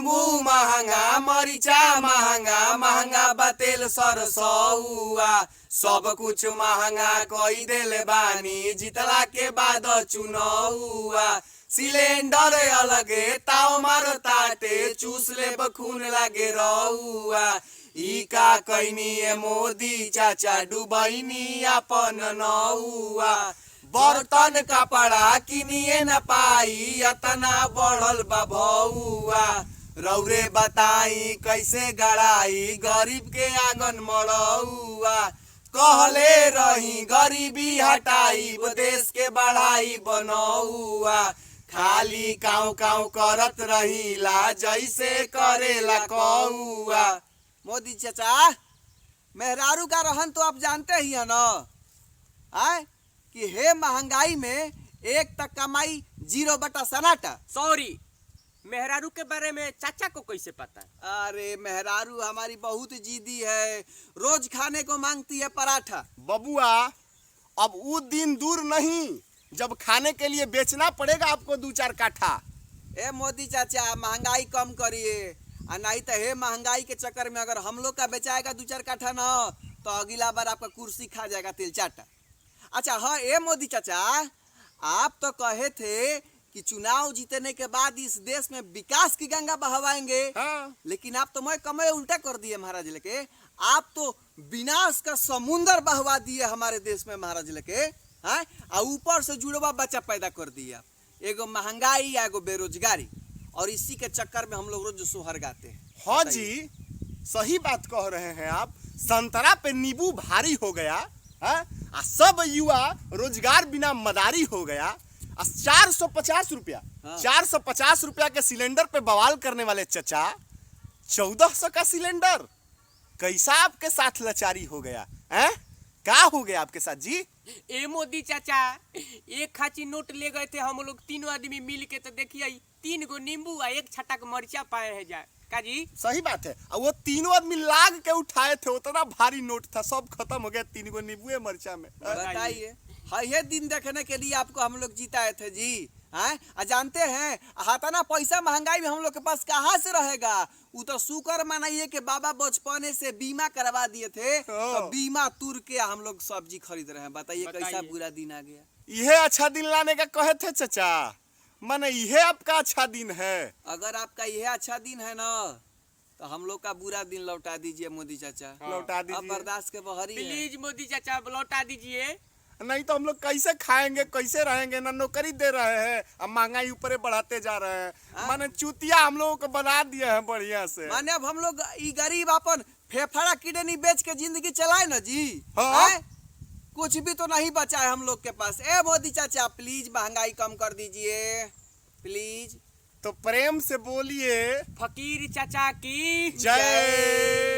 नींबू महंगा, मरीचा महंगा, महंगा बा तेल सरसौआ, सब कुछ महंगा कई देले बानी जितला के बाद चुनौआ। सिलेंडर अलगे ताव मारो ताटे, चूस ले बखून लागे रहुआ। ई का कैनी मोदी चाचा, डुबैनी अपन नौआ। बर्तन कपड़ा किनिए न पाई, अतना बढ़ल बा भौआ। रौरे बताई कैसे गड़ाई, गरीब के आंगन मड़ौआ। कहले रही गरीबी हटाई, देश के बढ़ाई बनौआ। खाली काऊ काऊ करत रहीला, जैसे करेला कौआ। मोदी चाचा, मेहरारू का रहन तो आप जानते ही है ना, आए कि हे महंगाई में एक तक कमाई 0/सन्नाटा। सॉरी, मेहरारू के बारे में चाचा को कैसे पता? अरे मेहरारू हमारी बहुत जिद्दी है, रोज खाने को मांगती है पराठा। बबुआ, अब वो दिन दूर नहीं जब खाने के लिए बेचना पड़ेगा आपको 2-4 काठा। ए मोदी चाचा, महंगाई कम करिए, नहीं तो हे महंगाई के चक्कर में अगर हम लोग का बेचाएगा 2-4 काठा ना, तो अगला बार आपका कुर्सी खा जाएगा तिल चाटा। अच्छा हाँ, ए मोदी चाचा, आप तो कहे थे कि चुनाव जीतने के बाद इस देश में विकास की गंगा बहवाएंगे। हाँ। लेकिन आप तो मैं कमय उल्टा कर दिए महाराज लेके, आप तो विनाश का समुंदर बहवा दिए हमारे देश में महाराज लेके। हाँ, और ऊपर से जुड़वा बच्चा पैदा कर दिया, एगो महंगाई एगो बेरोजगारी, और इसी के चक्कर में हम लोग रोज सोहर गाते हैं। हाँ जी, सही बात कह रहे हैं आप। संतरा पे नींबू भारी हो गया, हाँ? आ सब युवा रोजगार बिना मदारी हो गया। 450 रुपया, हाँ। 450 रुपया के सिलेंडर पे बवाल करने वाले चचा, 1400 का सिलेंडर। कैसा आपके साथ लाचारी हो गया है? क्या हो गया आपके साथ जी? ए मोदी चाचा, एक खाची नोट ले गए थे हम लोग तीनों आदमी मिल के, तो देखिए 3 गो नींबू और 1 छटाक मरीचा पाए हैं जा का जी। सही बात है। और वो तीनों आदमी लाग के उठाए थे, उतना भारी नोट था, सब खत्म हो गया 3 गो नींबू मरचा में। बताइए, ये दिन देखने के लिए आपको हम लोग जीताए थे जी। हैं, जानते हैं हाथाना पैसा महंगाई में हम लोग के पास कहाँ से रहेगा? वो तो शुक्र मनाइए कि बाबा बचपने से बीमा करवा दिए थे, तो बीमा तुर के हम लोग सब्जी खरीद रहे हैं। बताइए कैसा बुरा दिन आ गया। यह अच्छा दिन लाने का कहे थे चचा, माने यह आपका अच्छा दिन है। अगर आपका यह अच्छा दिन है ना, तो हम लोग का बुरा दिन लौटा दीजिए मोदी चाचा। लौटा दीजिए। अब बर्दाश्त के बहरी है। प्लीज मोदी चाचा लौटा दीजिए। नहीं तो हम लोग कैसे खाएंगे, कैसे रहेंगे? ना नौकरी दे रहे हैं, अब महंगाई ऊपर बढ़ाते जा रहे हैं। माने चूतिया हम लोगों को बना दिए हैं बढ़िया से। माने अब हम लोग ई गरीब अपन फेफड़ा किडनी बेच के जिंदगी चलाए ना जी। हाँ। कुछ भी तो नहीं बचा है हम लोग के पास। ए मोदी चाचा, प्लीज महंगाई कम कर दीजिए प्लीज। तो प्रेम से बोलिए, फकीर चाचा की जय।